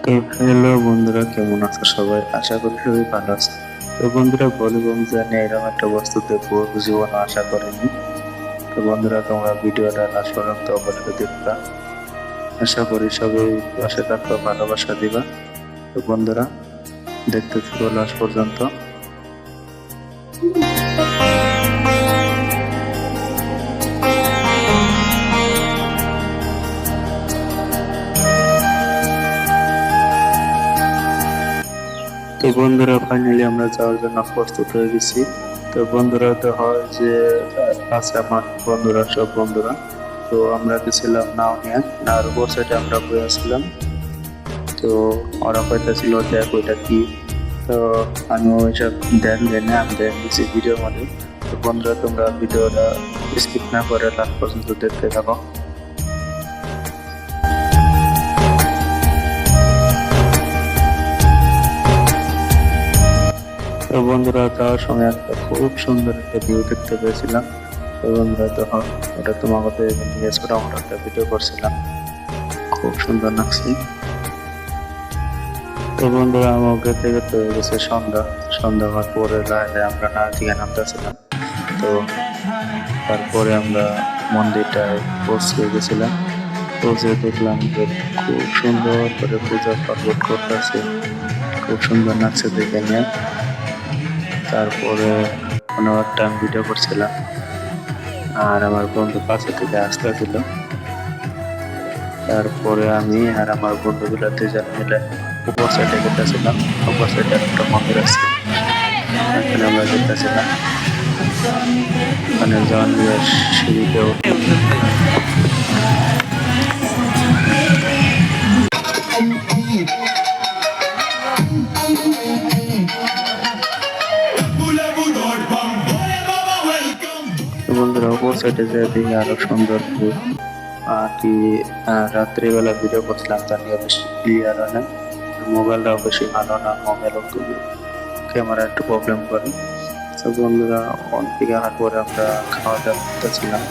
তো হ্যালো বন্ধুরা, কেমন আছো সবাই? আশা করি সবাই ভালো আছে। তো বন্ধুরা, বলিবম জানি এরকম একটা বস্তু দেখবো জীবনে আশা করিনি। তো বন্ধুরা, তোমরা ভিডিওটা লাস্ট পর্যন্ত অবশ্যই দেখবা। আশা করি সবাই পাশে থাকবা, ভালোবাসা দিবা। তো বন্ধুরা, দেখতে থাকো লাস্ট পর্যন্ত। তো বন্ধুরা, ফাইনালি আমরা যাওয়ার জন্য প্রস্তুত হয়ে গেছি। তো বন্ধুরা, তো হয় যে আছে আমার বন্ধুরা, সব বন্ধুরা। তো আমরা গেছিলাম নাও নিয়ে, নাওর উপর সাইডে আমরা বসেছিলাম। তো ওরা কইতেছিল দেখ ওইটা কি। তো আমি ওইসব দেন আমি দেখছি ভিডিওর মধ্যে। তো বন্ধুরা, তোমরা ভিডিওটা স্কিপ না করে লাস্ট পর্যন্ত দেখতে থাকো। তো বন্ধুরা, যাওয়ার সময় একটা খুব সুন্দর একটা ভিউ দেখতে পেয়েছিলাম। তো বন্ধুরা, তখন ওটা তোমাকে নিয়ে আমরা একটা ভিডিও করছিলাম, খুব সুন্দর লাগছে। তো বন্ধুরা, আমাকে থেকে তো হয়ে গেছে সন্ধ্যা। সন্ধ্যা হওয়ার পরে লাইনে আমরা না দিকে নামতেছিলাম। তো তারপরে আমরা মন্দিরটায় পৌঁছে গেছিলাম। পৌঁছে দেখলাম যে খুব সুন্দর করে পূজা পার্বণ করতেছে, খুব সুন্দর লাগছে দেখে নিয়ে। তারপরে কোনো একটা আমি ভিডিও করছিলাম, আর আমার বন্ধু কাছে থেকে আসতেছিল। তারপরে আমি আর আমার বন্ধুগুলো দুজন মিলে উপর সাইডে গেতেছিলাম। উপর সাইডে একটা মন্দির আছে, এখানে আমরা যেতেছিলাম। ওখানে যাওয়ার নিয়ে সিঁড়িতে উঠে বন্ধুরা, উপর সাইডে যে দেখি আরো সুন্দর view। আর কি রাত্রিবেলা ভিডিও করছিলাম, তার নিয়ে বেশি ক্লিয়ার হয় না। মোবাইলটাও বেশি ভালো না, মোবাইলও খুবই ক্যামেরা একটু প্রবলেম করে। তো বন্ধুরা, অনেক হাঁটার পরে আমরা খাওয়া দাওয়া করতেছিলাম।